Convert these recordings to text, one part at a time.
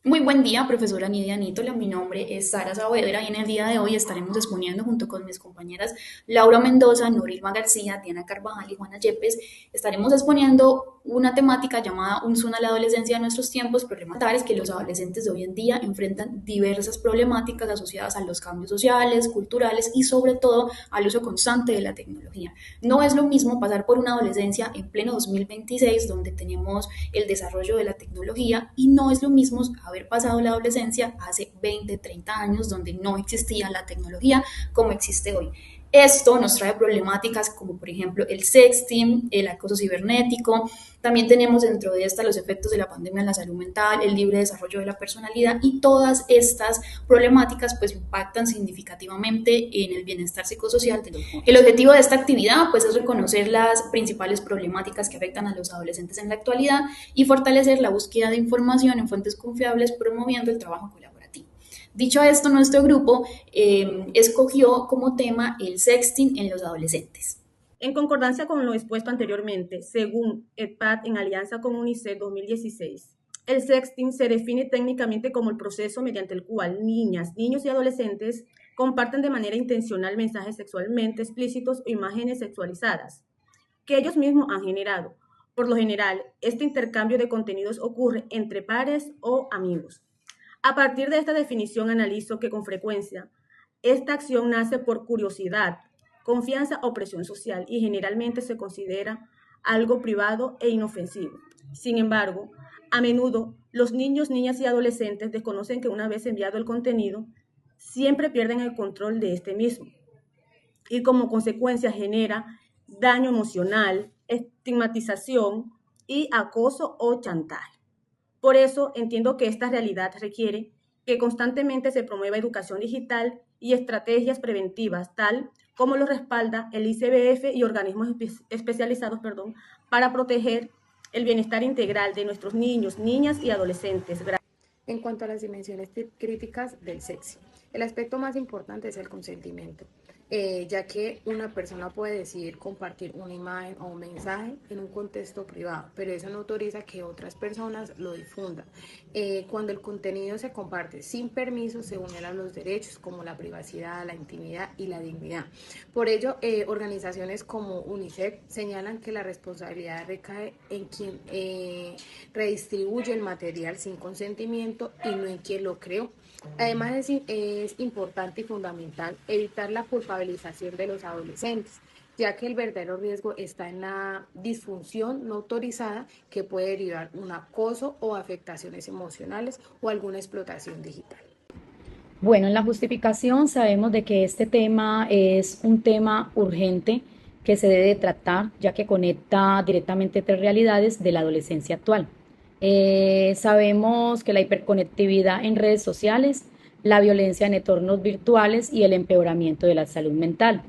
Muy buen día, profesora Nidia Nítola. Mi nombre es Sara Saavedra y en el día de hoy estaremos exponiendo junto con mis compañeras Laura Mendoza, Norilma García, Diana Carvajal y Juana Yepes. Estaremos exponiendo una temática llamada Un Zoom a la adolescencia de nuestros tiempos, problemas que los adolescentes de hoy en día enfrentan diversas problemáticas asociadas a los cambios sociales, culturales y sobre todo al uso constante de la tecnología. No es lo mismo pasar por una adolescencia en pleno 2026, donde tenemos el desarrollo de la tecnología, y no es lo mismo haber pasado la adolescencia hace 20, 30 años, donde no existía la tecnología como existe hoy. Esto nos trae problemáticas como por ejemplo el sexting, el acoso cibernético. También tenemos dentro de esta los efectos de la pandemia en la salud mental, el libre desarrollo de la personalidad, y todas estas problemáticas pues impactan significativamente en el bienestar psicosocial de los jóvenes. El objetivo de esta actividad pues es reconocer las principales problemáticas que afectan a los adolescentes en la actualidad y fortalecer la búsqueda de información en fuentes confiables, promoviendo el trabajo colaborativo. Dicho esto, nuestro grupo escogió como tema el sexting en los adolescentes. En concordancia con lo expuesto anteriormente, según EDPAD en alianza con UNICEF 2016, el sexting se define técnicamente como el proceso mediante el cual niñas, niños y adolescentes comparten de manera intencional mensajes sexualmente explícitos o imágenes sexualizadas que ellos mismos han generado. Por lo general, este intercambio de contenidos ocurre entre pares o amigos. A partir de esta definición analizo que con frecuencia esta acción nace por curiosidad, confianza o presión social y generalmente se considera algo privado e inofensivo. Sin embargo, a menudo los niños, niñas y adolescentes desconocen que una vez enviado el contenido, siempre pierden el control de este mismo y como consecuencia genera daño emocional, estigmatización y acoso o chantaje. Por eso entiendo que esta realidad requiere que constantemente se promueva educación digital y estrategias preventivas, tal como lo respalda el ICBF y organismos especializados, para proteger el bienestar integral de nuestros niños, niñas y adolescentes. En cuanto a las dimensiones críticas del sexo, el aspecto más importante es el consentimiento, ya que una persona puede decidir compartir una imagen o un mensaje en un contexto privado, pero eso no autoriza que otras personas lo difundan. Cuando el contenido se comparte sin permiso, se vulneran los derechos como la privacidad, la intimidad y la dignidad. Por ello, organizaciones como UNICEF señalan que la responsabilidad recae en quien redistribuye el material sin consentimiento y no en quien lo creó. Además, es importante y fundamental evitar la culpabilización de los adolescentes, ya que el verdadero riesgo está en la disfunción no autorizada que puede derivar un acoso o afectaciones emocionales o alguna explotación digital. Bueno, en la justificación sabemos de que este tema es un tema urgente que se debe tratar, ya que conecta directamente tres realidades de la adolescencia actual. Sabemos que la hiperconectividad en redes sociales, la violencia en entornos virtuales y el empeoramiento de la salud mental.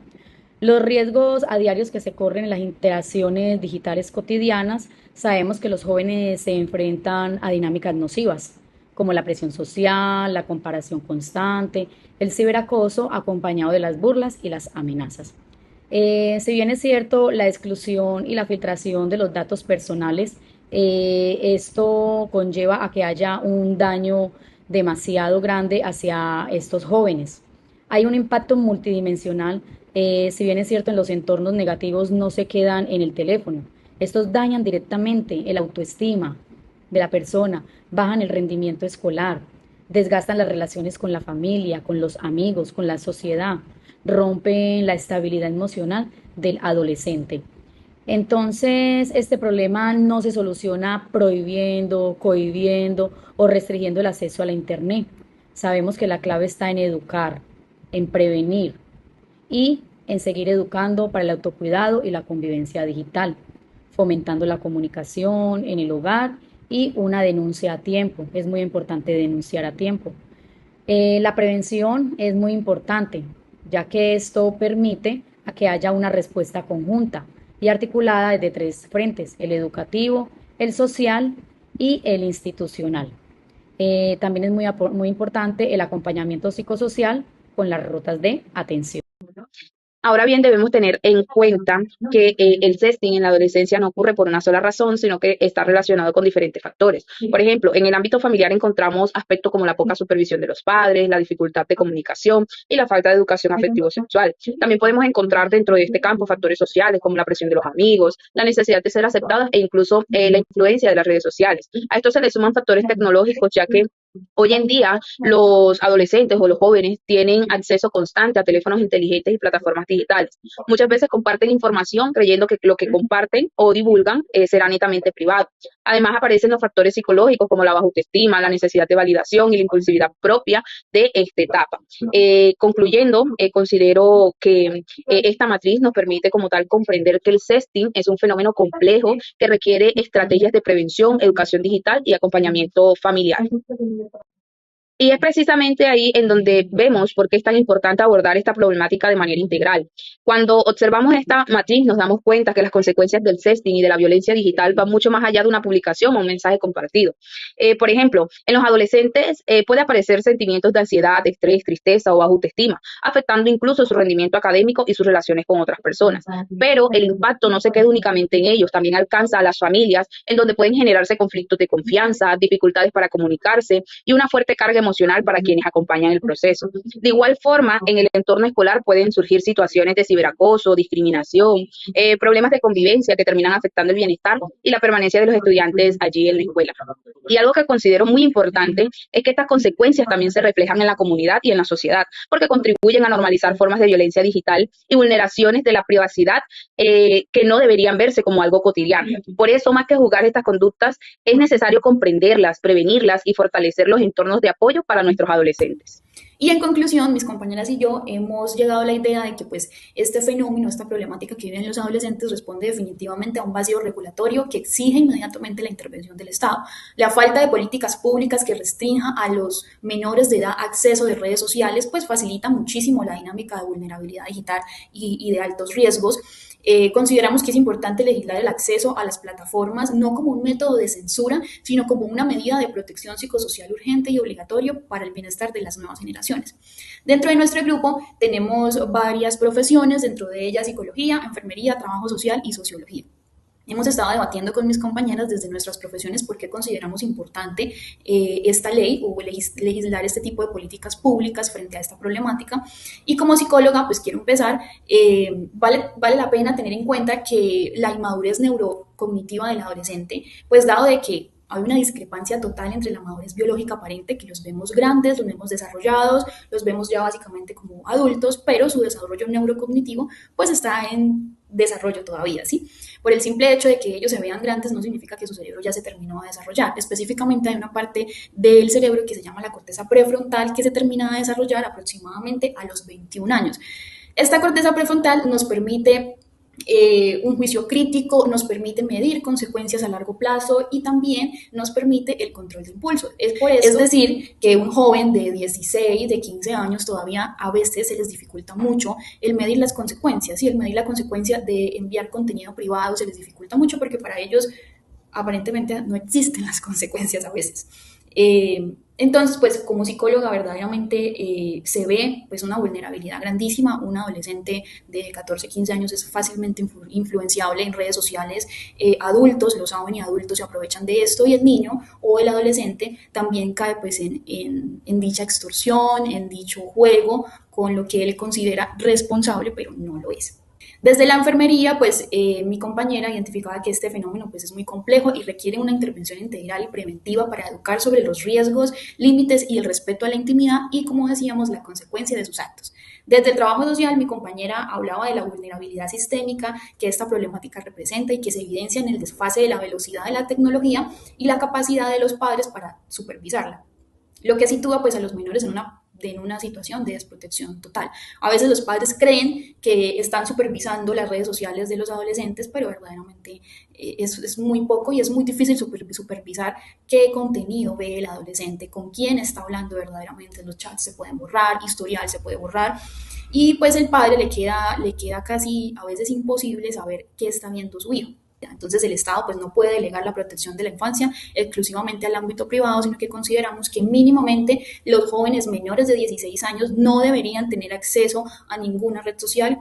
Los riesgos a diarios que se corren en las interacciones digitales cotidianas, sabemos que los jóvenes se enfrentan a dinámicas nocivas, como la presión social, la comparación constante, el ciberacoso acompañado de las burlas y las amenazas. Si bien es cierto, la exclusión y la filtración de los datos personales, esto conlleva a que haya un daño demasiado grande hacia estos jóvenes. Hay un impacto multidimensional, si bien es cierto, en los entornos negativos no se quedan en el teléfono. Estos dañan directamente el autoestima de la persona, bajan el rendimiento escolar, desgastan las relaciones con la familia, con los amigos, con la sociedad, rompen la estabilidad emocional del adolescente. Entonces, este problema no se soluciona prohibiendo, cohibiendo o restringiendo el acceso a la Internet. Sabemos que la clave está en educar, en prevenir y en seguir educando para el autocuidado y la convivencia digital, fomentando la comunicación en el hogar y una denuncia a tiempo. Es muy importante denunciar a tiempo. La prevención es muy importante, ya que esto permite a que haya una respuesta conjunta y articulada desde tres frentes: el educativo, el social y el institucional. También es muy importante el acompañamiento psicosocial con las rutas de atención. Ahora bien, debemos tener en cuenta que el sexting en la adolescencia no ocurre por una sola razón, sino que está relacionado con diferentes factores. Por ejemplo, en el ámbito familiar encontramos aspectos como la poca supervisión de los padres, la dificultad de comunicación y la falta de educación afectivo-sexual. También podemos encontrar dentro de este campo factores sociales como la presión de los amigos, la necesidad de ser aceptadas e incluso la influencia de las redes sociales. A esto se le suman factores tecnológicos, ya que hoy en día los adolescentes o los jóvenes tienen acceso constante a teléfonos inteligentes y plataformas digitales. Muchas veces comparten información creyendo que lo que comparten o divulgan será netamente privado. Además aparecen los factores psicológicos como la baja autoestima, la necesidad de validación y la impulsividad propia de esta etapa. Concluyendo, considero que esta matriz nos permite como tal comprender que el sexting es un fenómeno complejo que requiere estrategias de prevención, educación digital y acompañamiento familiar. Y es precisamente ahí en donde vemos por qué es tan importante abordar esta problemática de manera integral. Cuando observamos esta matriz nos damos cuenta que las consecuencias del sexting y de la violencia digital van mucho más allá de una publicación o un mensaje compartido. Por ejemplo, en los adolescentes puede aparecer sentimientos de ansiedad, estrés, tristeza o baja autoestima, afectando incluso su rendimiento académico y sus relaciones con otras personas. Pero el impacto no se queda únicamente en ellos, también alcanza a las familias, en donde pueden generarse conflictos de confianza, dificultades para comunicarse y una fuerte carga emocional para quienes acompañan el proceso. De igual forma, en el entorno escolar pueden surgir situaciones de ciberacoso, discriminación, problemas de convivencia que terminan afectando el bienestar y la permanencia de los estudiantes allí en la escuela. Y algo que considero muy importante es que estas consecuencias también se reflejan en la comunidad y en la sociedad, porque contribuyen a normalizar formas de violencia digital y vulneraciones de la privacidad que no deberían verse como algo cotidiano. Por eso, más que juzgar estas conductas, es necesario comprenderlas, prevenirlas y fortalecer los entornos de apoyo para nuestros adolescentes. Y en conclusión, mis compañeras y yo hemos llegado a la idea de que pues este fenómeno, esta problemática que viven los adolescentes responde definitivamente a un vacío regulatorio que exige inmediatamente la intervención del Estado. La falta de políticas públicas que restrinja a los menores de edad acceso de redes sociales pues facilita muchísimo la dinámica de vulnerabilidad digital y de altos riesgos. Consideramos que es importante legislar el acceso a las plataformas no como un método de censura, sino como una medida de protección psicosocial urgente y obligatorio para el bienestar de las nuevas generaciones. Dentro de nuestro grupo tenemos varias profesiones, dentro de ellas psicología, enfermería, trabajo social y sociología. Hemos estado debatiendo con mis compañeras desde nuestras profesiones por qué consideramos importante esta ley o legislar este tipo de políticas públicas frente a esta problemática. Y como psicóloga, pues quiero empezar, vale la pena tener en cuenta que la inmadurez neurocognitiva del adolescente, pues dado de que hay una discrepancia total entre la madurez biológica aparente, que los vemos grandes, los vemos desarrollados, los vemos ya básicamente como adultos, pero su desarrollo neurocognitivo pues está en desarrollo todavía, ¿sí? Por el simple hecho de que ellos se vean grandes no significa que su cerebro ya se terminó de desarrollar. Específicamente hay una parte del cerebro que se llama la corteza prefrontal que se termina de desarrollar aproximadamente a los 21 años. Esta corteza prefrontal nos permite un juicio crítico, nos permite medir consecuencias a largo plazo y también nos permite el control de impulsos. Es decir, que un joven de 16, de 15 años todavía a veces se les dificulta mucho el medir las consecuencias, y el medir la consecuencia de enviar contenido privado se les dificulta mucho porque para ellos aparentemente no existen las consecuencias a veces. Entonces, pues como psicóloga verdaderamente se ve pues una vulnerabilidad grandísima. Un adolescente de 14, 15 años es fácilmente influenciable en redes sociales. Adultos lo saben y adultos se aprovechan de esto, y el niño o el adolescente también cae pues en dicha extorsión, en dicho juego con lo que él considera responsable, pero no lo es. Desde la enfermería, pues mi compañera identificaba que este fenómeno pues, es muy complejo y requiere una intervención integral y preventiva para educar sobre los riesgos, límites y el respeto a la intimidad y, como decíamos, la consecuencia de sus actos. Desde el trabajo social, mi compañera hablaba de la vulnerabilidad sistémica que esta problemática representa y que se evidencia en el desfase de la velocidad de la tecnología y la capacidad de los padres para supervisarla, lo que sitúa pues, a los menores en una situación de desprotección total. A veces los padres creen que están supervisando las redes sociales de los adolescentes, pero verdaderamente es muy poco y es muy difícil supervisar qué contenido ve el adolescente, con quién está hablando verdaderamente. Los chats se pueden borrar, historial se puede borrar, y pues el padre le queda casi a veces imposible saber qué está viendo su hijo. Entonces el Estado pues no puede delegar la protección de la infancia exclusivamente al ámbito privado, sino que consideramos que mínimamente los jóvenes menores de 16 años no deberían tener acceso a ninguna red social.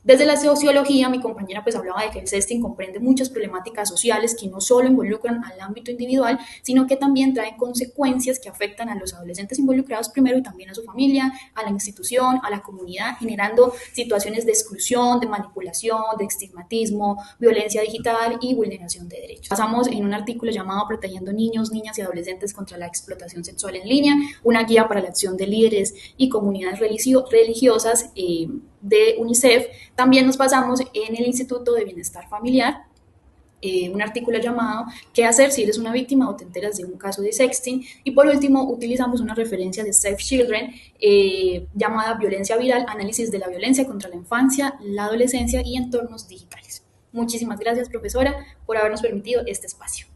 Desde la sociología, mi compañera pues hablaba de que el sexting comprende muchas problemáticas sociales que no solo involucran al ámbito individual, sino que también traen consecuencias que afectan a los adolescentes involucrados primero y también a su familia, a la institución, a la comunidad, generando situaciones de exclusión, de manipulación, de estigmatismo, violencia digital y vulneración de derechos. Basamos en un artículo llamado Protegiendo niños, niñas y adolescentes contra la explotación sexual en línea, una guía para la acción de líderes y comunidades religiosas de UNICEF. También nos basamos en el Instituto de Bienestar Familiar, un artículo llamado ¿Qué hacer si eres una víctima o te enteras de un caso de sexting? Y por último, utilizamos una referencia de Save Children llamada Violencia Viral, análisis de la violencia contra la infancia, la adolescencia y entornos digitales. Muchísimas gracias, profesora, por habernos permitido este espacio.